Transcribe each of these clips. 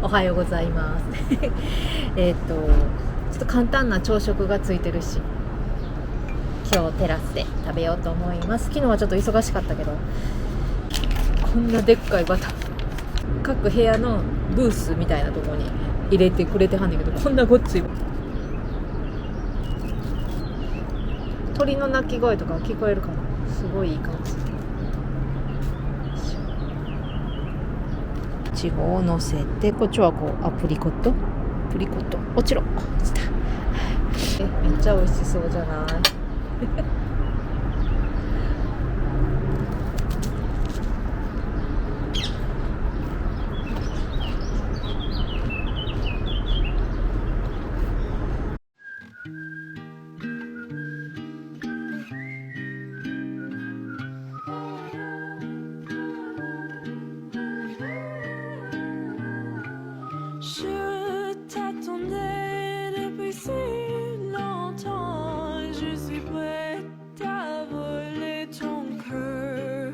おはようございますちょっと簡単な朝食がついてるし、今日テラスで食べようと思います。昨日はちょっと忙しかったけど、こんなでっかいバター各部屋のブースみたいなところに入れてくれてはんねんけど、こんなごっつい鳥の鳴き声とか聞こえるかな。すごいいい感じ。いちごを乗せて、こっちはこうプリコット落ちろめっちゃ美味しそうじゃないJe t'attendais depuis si longtemps, je suis prête à voler ton cœur.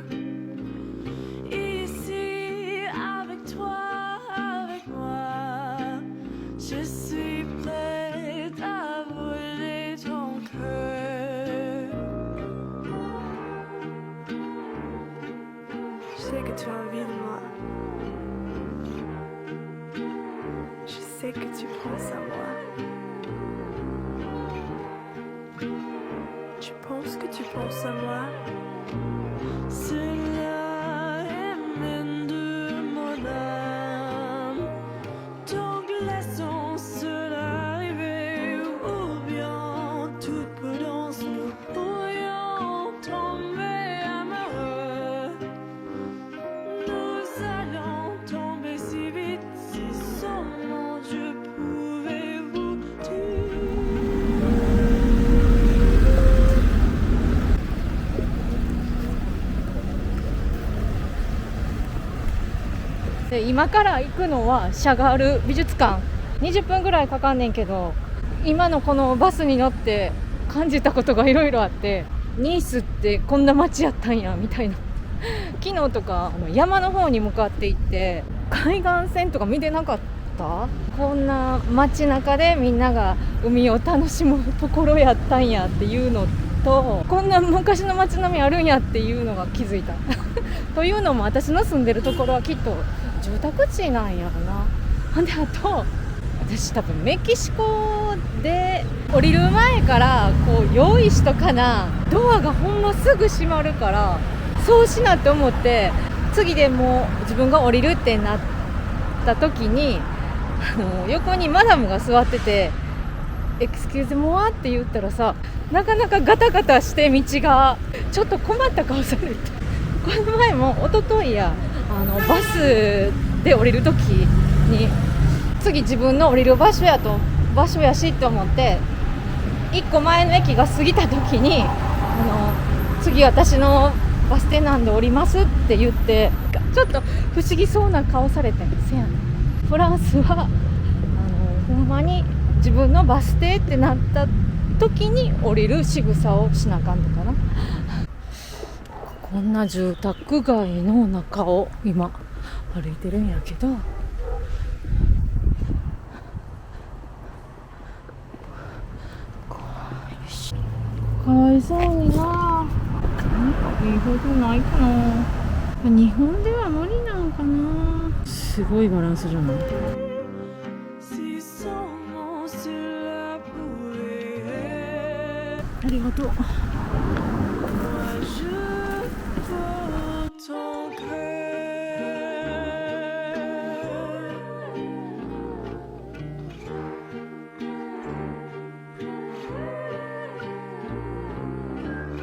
Ici avec toi, avec moi, je suis prête à voler ton cœur. Je sais que tu as envie de moi. Je sais que tu penses à moi. Tu penses que tu penses à moi. Cela émane de mon âme. Donc laissons cela arriver, ou bien toute prudence nous pourrions tomber amoureux. Nous allons tomber si vite si seulement je pouvais vous dire. で今から行くのはシャガール美術館。20分ぐらいかかんねんけど、今のこのバスに乗って感じたことがいろいろあって、ニースってこんな街やったんやみたいな昨日とか山の方に向かって行って海岸線とか見てなかった。こんな街中でみんなが海を楽しむところやったんやっていうのと、こんな昔の街並みあるんやっていうのが気づいたというのも、私の住んでるところはきっと住宅地なんやろな。ほんであと、私多分メキシコで降りる前からこう用意しとかな、ドアがほんますぐ閉まるから、そうしなって思って、次でもう自分が降りるってなった時に横にマダムが座ってて、エクスキューズモアって言ったらさ、なかなかガタガタして道がちょっと困った顔されて、この前も一昨日やバスで降りる時に、次自分の降りる場所やしと思って、1個前の駅が過ぎた時に次私のバス停なんで降りますって言って、ちょっと不思議そうな顔されてんですよ。フランスはほんまに自分のバス停ってなった時に降りる仕草をしなあかんのかな。こんな住宅街の中を今歩いてるんやけど、かわいそうにな。なんかいい方法ないかな。日本では無理なのかな。すごいバランスじゃない。ありがとう。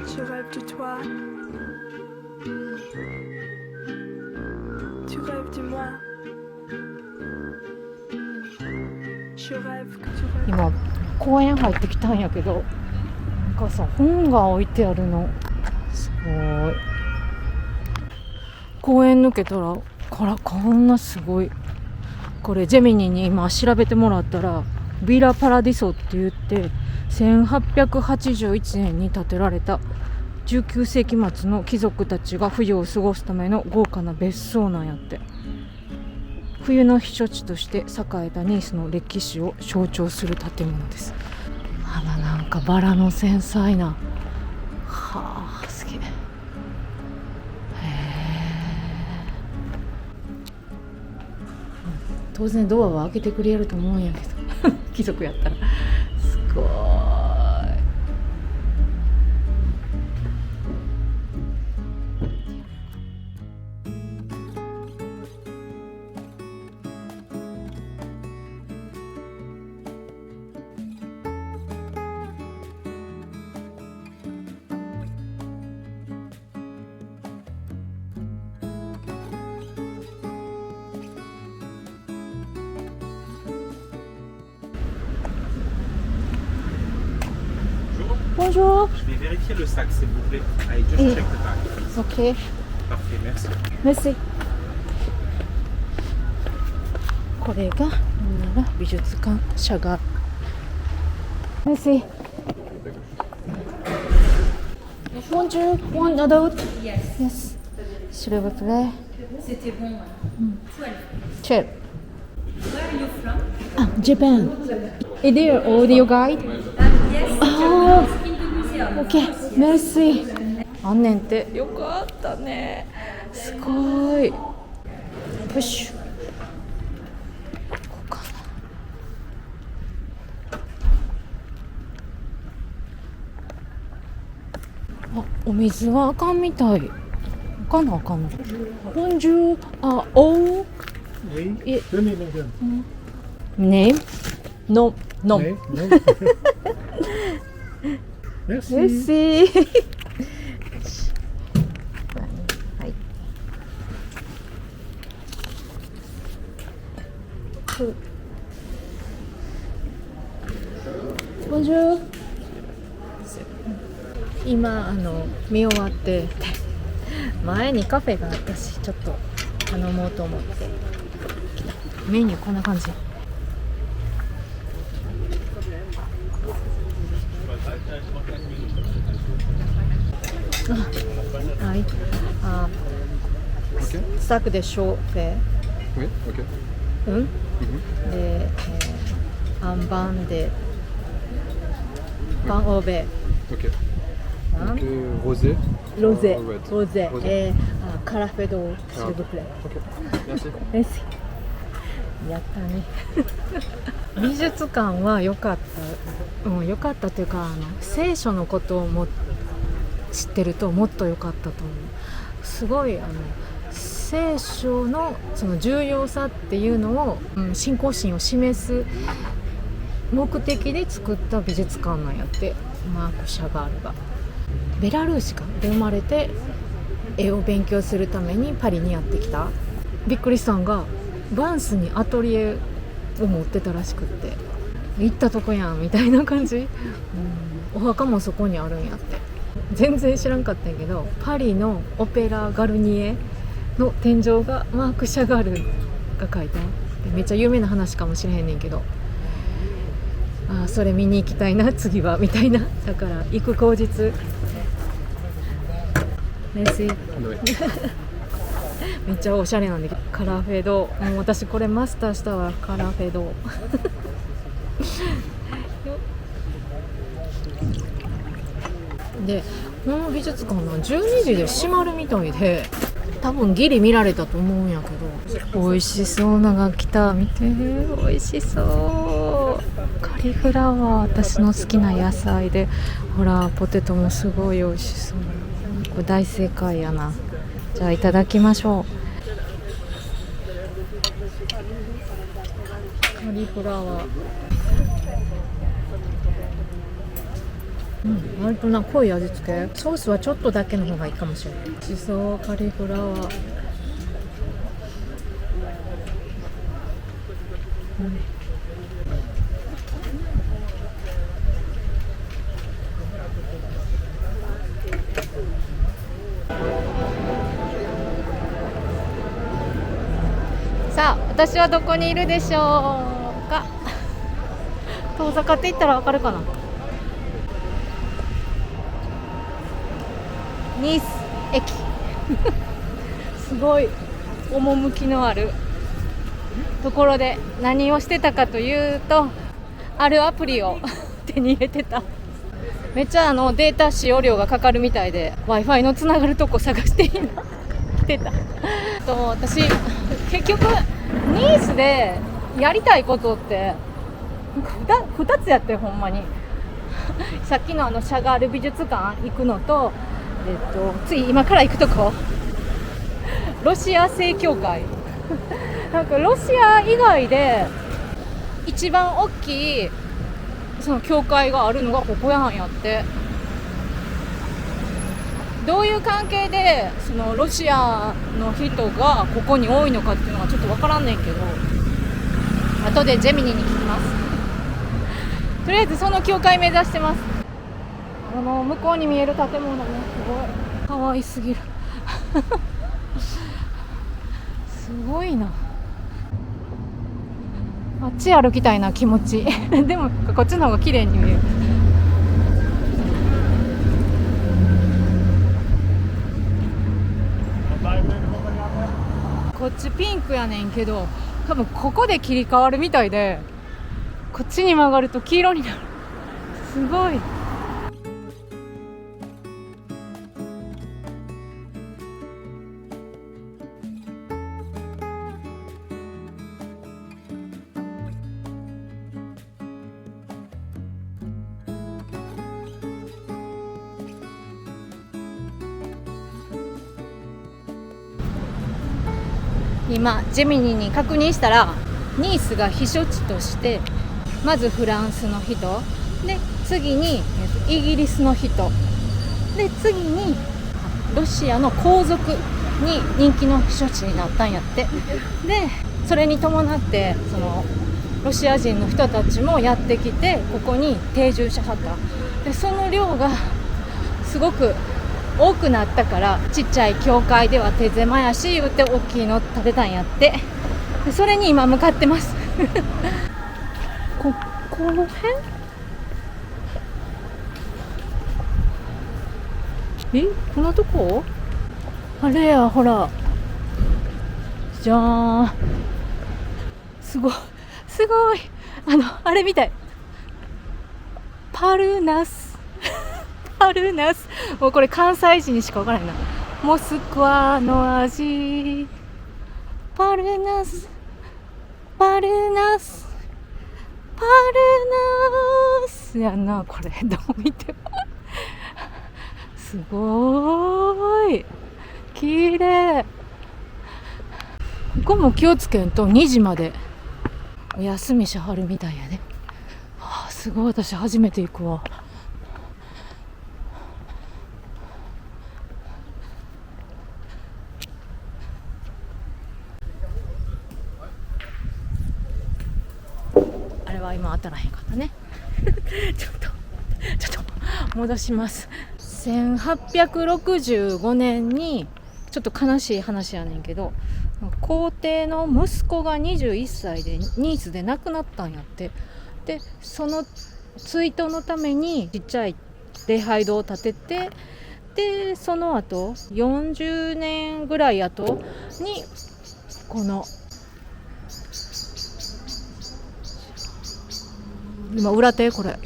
Je rêve de toi. Tu rêves de moi. Je rêve que tu rêves. 今公園入ってきたんやけど、なんかさ、本が置いてあるの。すごい。公園抜けたら、こんなすごい。これジェミニに今調べてもらったら、ビラパラディソって言って1881年に建てられた19世紀末の貴族たちが冬を過ごすための豪華な別荘なんやって。冬の避暑地として栄えたニースの歴史を象徴する建物です。なんかバラの繊細な、はあ、すげえ。当然ドアは開けてくれると思うんやけど貴族やったらすごい。Bonjour. Je vais vérifier le sac, s'il vous plaît. Allez, just check the bag. OK. Parfait, merci. Merci. これが美術館シャガール。Merci. Bonjour. One adult. Yes. S'il vous plaît. C'était bon. 12. Where are you from? Japan. Is there audio guide? Yes. Ah. In the museum. OK. Merci. あんねんて。よかったね。すごい。プッシュ。こうかな。お水はあかんみたい。あかんのあかんの。ボンジュー。おう。Oui, Et- tenez madame. Name? No. No. Oui, non. Merci. Merci. はい。ボンジュー。今見終わって前にカフェがあったしちょっと頼もうと思って来た。メニューこんな感じ。はい。スタックでショーフェ Oui, ok. うんで、アンバンでパンオーベ Ok. パン Donc, rosé. ロゼ ouais. ロゼ Rosé. カラフェドシルブプレ Ok. Merci. ですやったね美術館は良かった、良かったというか聖書のことをも知ってるともっと良かったと思う。すごい聖書のその重要さっていうのを、信仰心を示す目的で作った美術館なんやって。マーク・シャガールがベラルーシかで生まれて絵を勉強するためにパリにやってきた。びっくりしたんがバンスにアトリエを持ってたらしくって行ったとこやんみたいな感じ、お墓もそこにあるんやって。全然知らんかったんやけどパリのオペラガルニエの天井がマーク・シャガールが描いた。めっちゃ有名な話かもしれへんねんけど、それ見に行きたいな次はみたいな。だから行く口実。メッシーめっちゃおしゃれなんでカラフェド。もう私これマスターしたわ。カラフェドでこの美術館は12時で閉まるみたいで多分ギリ見られたと思うんやけど、美味しそうなが来た。見て美味しそう。カリフラワー私の好きな野菜で、ほらポテトもすごい美味しそう。これ大正解やな。じゃあいただきましょう。カリフラワー、割とな濃い味付け。ソースはちょっとだけの方がいいかもしれない。美味しそう。カリフラワー、さあ私はどこにいるでしょうか。遠坂って言ったらわかるかな。ニース駅すごい趣のあるところで何をしてたかというと、あるアプリを手に入れてた。めっちゃデータ使用量がかかるみたいで Wi-Fi のつながるとこ探して今出た私結局ニースでやりたいことって2つやってほんまにさっきのシャガール美術館行くのと、次今から行くとこロシア正教会なんかロシア以外で一番大きいその教会があるのがここやんやって。どういう関係でそのロシアの人がここに多いのかっていうのがちょっとわからんねんけど、後でジェミニに聞きますとりあえずその教会目指してます。向こうに見える建物ね、すごい可愛すぎるすごいな。あっち歩きたいな、気持ちでもこっちの方が綺麗に見える。こっちピンクやねんけど多分ここで切り替わるみたいで、こっちに曲がると黄色になる。すごい。今ジェミニに確認したらニースが避暑地としてまずフランスの人で、次にイギリスの人で、次にロシアの皇族に人気の避暑地になったんやって。でそれに伴ってそのロシア人の人たちもやってきてここに定住しはった。でその量がすごく多くなったから、ちっちゃい教会では手狭やし言って大きいの建てたんやって。でそれに今向かってますこの辺このとこあれや、ほらじゃーん、すごいすごい、あれみたい、パルナスパルナス、もうこれ関西人にしか分からないな。モスクワの味、パルナスパルナスパルナスやな、これどう見てもすごーい綺麗。ここも気をつけんと2時までお休みしはるみたいやね。すごい、私初めて行くわ。あれは今当たらへんかったねちょっと戻します。1865年にちょっと悲しい話やねんけど、皇帝の息子が21歳でニースで亡くなったんやって。でその追悼のためにちっちゃい礼拝堂を建てて、でその後40年ぐらい後にこの今裏手、これ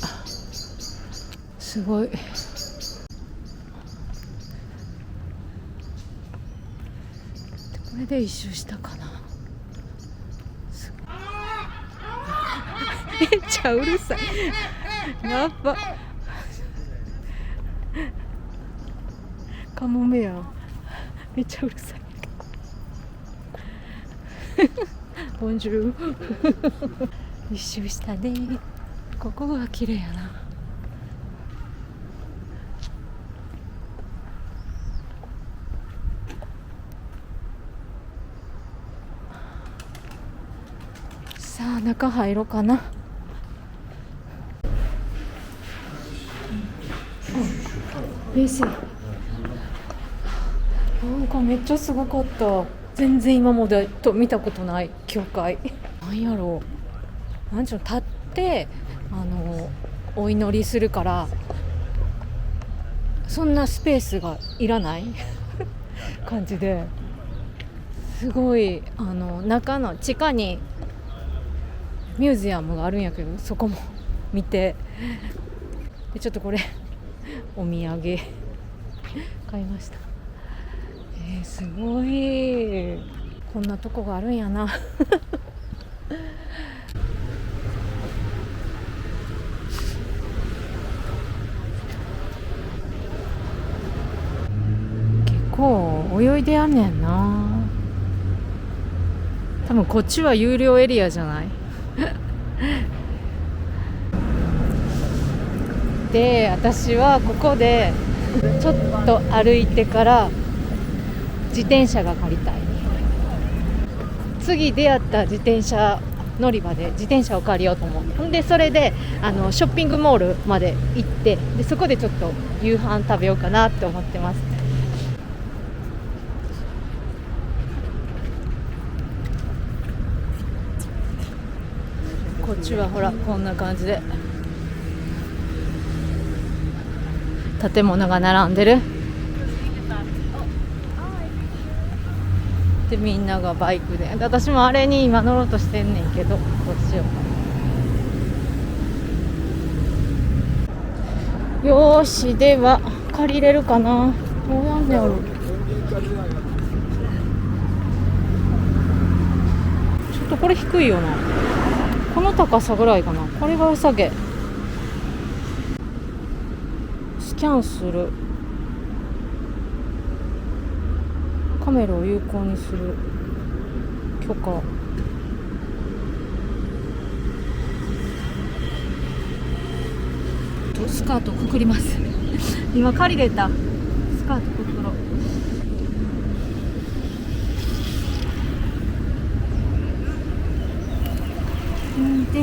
すごい。これで一周したかな。めっちゃうるさいやっばカモメやめっちゃうるさいボンジュール一周したね。ここが綺麗やな。さあ中入ろうかな。冷静。なんかめっちゃすごかった。全然今までと見たことない教会。なんやろう。なんちゅうの、立ってお祈りするからそんなスペースがいらない感じですごい中の地下にミュージアムがあるんやけど、そこも見て、でちょっとこれお土産買いました。すごい、こんなとこがあるんやな結構泳いでやんねんな。多分こっちは有料エリアじゃないで、私はここでちょっと歩いてから自転車が借りたい。次出会った自転車乗り場で自転車を借りようと思う。ほんでそれでショッピングモールまで行って、でそこでちょっと夕飯食べようかなって思ってます。こっちはほらこんな感じで建物が並んでる。でみんながバイクで、私もあれに今乗ろうとしてんねんけど、どうしようか。よーし、では借りれるかな。どうやんねやろ。ちょっとこれ低いよな。この高さぐらいかな。これが下げ。スキャンする。カメラを有効にする。許可。スカートくくります今借りれたスカートくくろう。で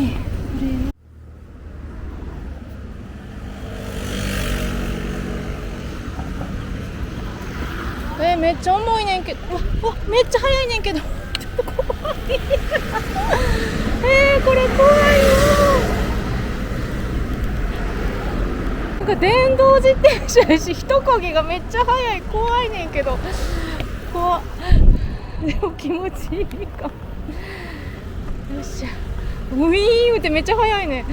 これめっちゃ重いねんけど、めっちゃ速いねんけど怖いこれ怖いよ。なんか電動自転車やし、一漕ぎがめっちゃ速い。怖いねんけど、怖っ。でも気持ちいいかも。よっしゃ、ウィーンってめっちゃ速いね。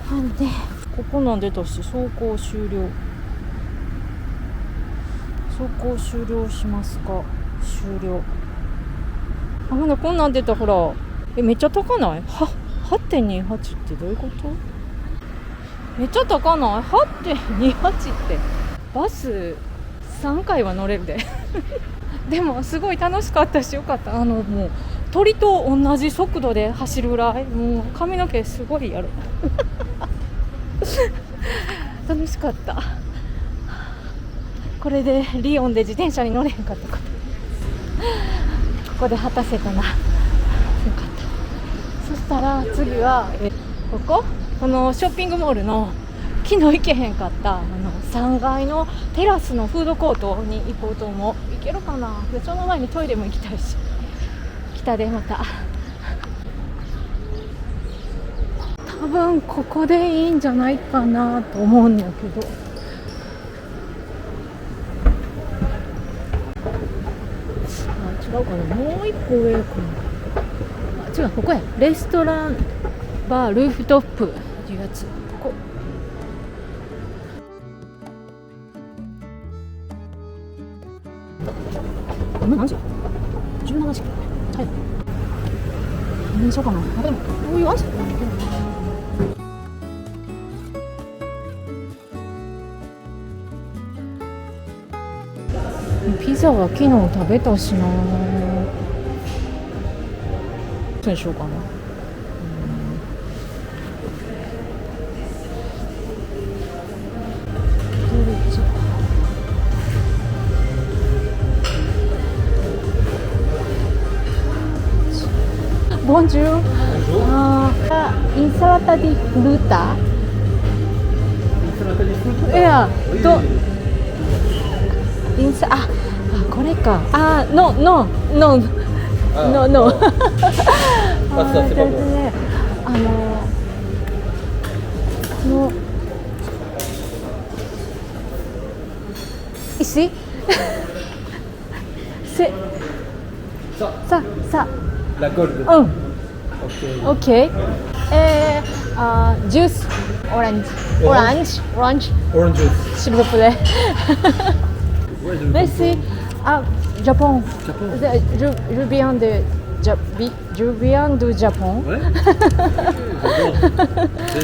なんでここなんでたし、走行終了。走行終了しますか。終了。あ、ほなこんなん出た。ほらめっちゃ高ない？ 8.28 ってどういうこと？めっちゃ高ない？ 8.28 ってバス3回は乗れるででもすごい楽しかったし、よかった。もう鳥と同じ速度で走るぐらい、もう髪の毛すごいやろ楽しかった。これでリヨンで自転車に乗れへんかったかここで果たせたな。よかった。そしたら次はこのショッピングモールの昨日行けへんかった3階のテラスのフードコートに行こうと思う。行けるかな。でその前にトイレも行きたいし、北でまた多分ここでいいんじゃないかなと思うんやけど、違うかな。もう一個上かな。違う、ここや。レストランバールーフトップっていうやつ。ここ今何時？17時。はい。何にしようかな。あ、でもこういうアイスもいいけどな。ピザは昨日食べたしな。どうしようかな。Bonjour. Insalata di frutta. Yeah.これか。No. Ah, No. Pas ça, c'est pas bon. の Ici. C'est ça. La gold. Ok. Juice. Orange. Orange juice. S'il vous plaît. Ouais, Merci. Japon. Japon. Je viens du Japon. Ouais.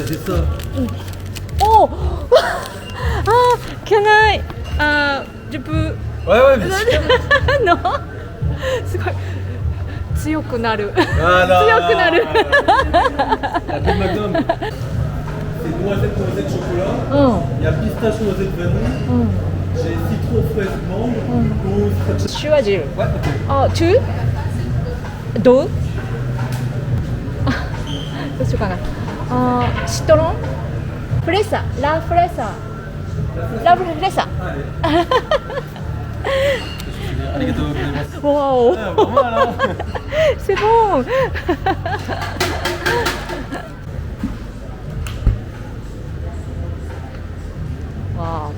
C'est ça. Oh. Can I? Je peux. Ouais, bien sûr. Non. すごい強くなる。 Ah, là. 強くなる。 La Big Magnum. C'est noisette chocolat. Il y a pistache noisette vanille. J'ai citron fraise mangue. Rose. 塩味。 Ouais, ok. two? どう？どうしようかな。シトロン？フレッサ。ラフレッサ。Arigatou gozaimasu. Wow. Ah, pas mal, hein. C'est bon. Wow.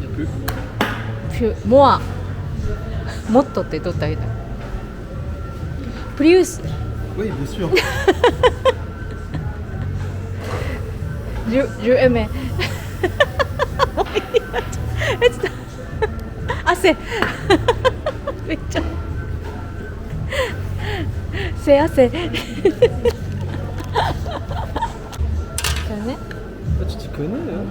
Il y a plus. もっとってどってあげた。プリウス。 Oui, bien sûr. Je aimais. 汗。めっちゃ。汗。ね。 Ah, tu t'y connais, hein.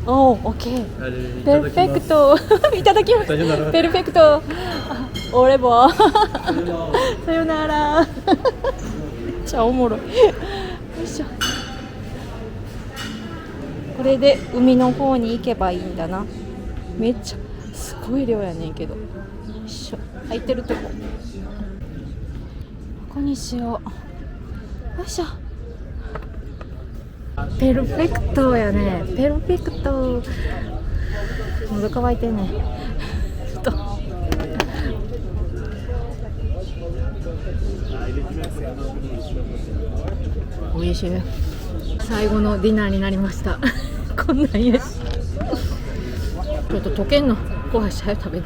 Oh, OK. Allez, ペルフェクト。いただきます。さよなら。ペルフェクト。オレボ。さよなら。めっちゃおもろい。よいしょ。これで海の方に行けばいいんだな。めっちゃすごい量やねんけど。よいしょ。空いてるとこ。ここにしよう。よいしょ。ペルフェクトやね。ペルフェクト。喉乾いてんね。ちょっと。おいしい。最後のディナーになりました。こんなんやし。ちょっと溶けんの怖いし、早く食べる。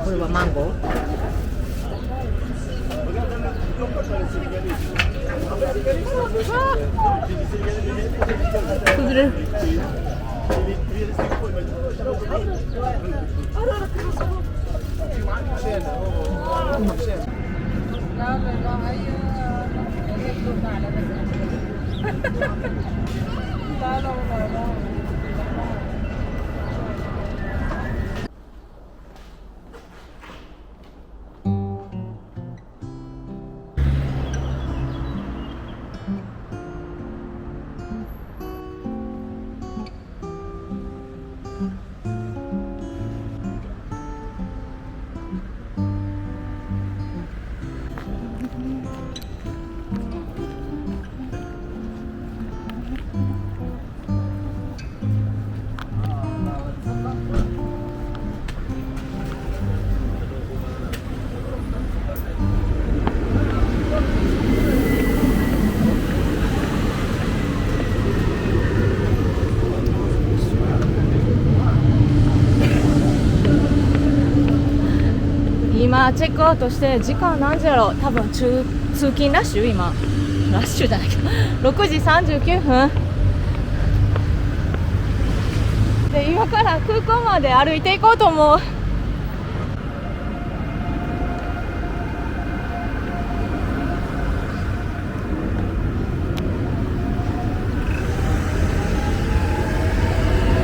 これはマンゴー。崩れる。今チェックアウトして時間何時やろ、多分通勤ラッシュ、今ラッシュじゃないけど6時39分で、今から空港まで歩いていこうと思う。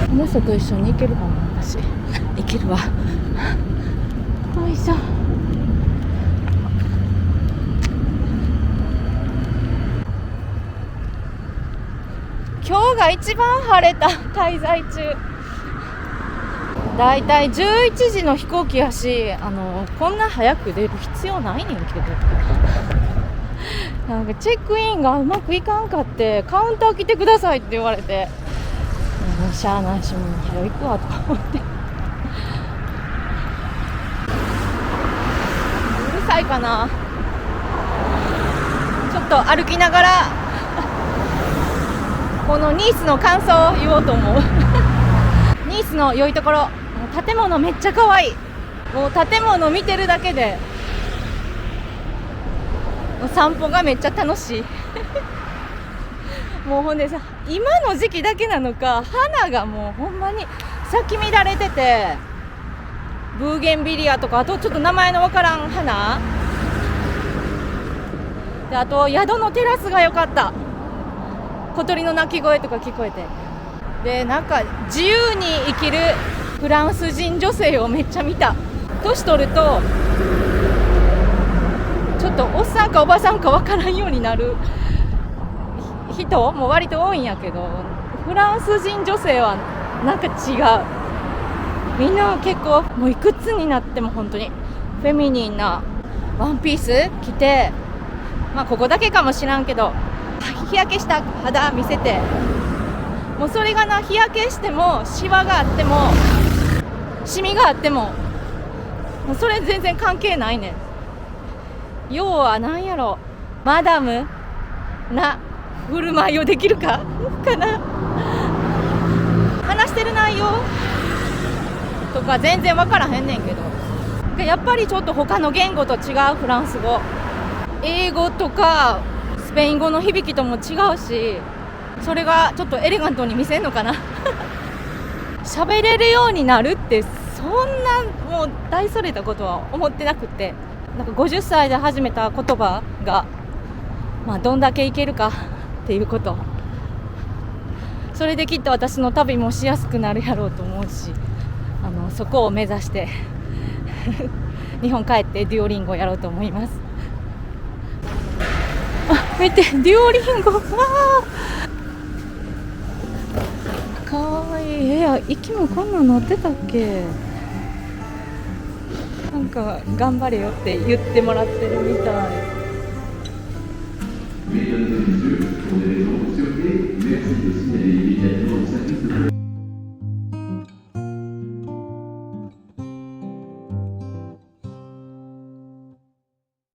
この人と一緒に行けるかな、私。行けるわ。よいしょ。今日が一番晴れた、滞在中。だいたい11時の飛行機やし、こんな早く出る必要ないねんけどなんかチェックインがうまくいかんかって、カウンター来てくださいって言われて、もうしゃあないし、もう早行くわとか思ってうるさいかな。ちょっと歩きながらこのニースの感想を言おうと思うニースの良いところ、建物めっちゃ可愛い。もう建物見てるだけで散歩がめっちゃ楽しいもうほんでさ、今の時期だけなのか、花がもうほんまに咲き乱れてて、ブーゲンビリアとか、あとちょっと名前のわからん花で、あと宿のテラスが良かった。小鳥の鳴き声とか聞こえて、でなんか自由に生きるフランス人女性をめっちゃ見た。年取るとちょっとおっさんかおばさんかわからんようになる人も割と多いんやけど、フランス人女性はなんか違う。みんな結構もういくつになっても本当にフェミニンなワンピース着て、まあここだけかもしらんけど日焼けした肌見せて、もうそれがな、日焼けしてもシワがあってもシミがあってももうそれ全然関係ないねん。要はなんやろ、マダムな振る舞いをできるかな。話してる内容とか全然分からへんねんけど、やっぱりちょっと他の言語と違う。フランス語、英語とかスペイン語の響きとも違うし、それがちょっとエレガントに見せんのかな喋れるようになるってそんなもう大それたことは思ってなくて、なんか50歳で始めた言葉が、まあ、どんだけいけるかっていうこと、それできっと私の旅もしやすくなるやろうと思うし、そこを目指して日本帰ってデュオリンゴをやろうと思います。あ、見て、デュオリンゴ、かわいい。息もこんなの乗ってたっけ。なんか頑張れよって言ってもらってるみたい。Mesdames et messieurs, pour des raisons de sûreté, merci de signaler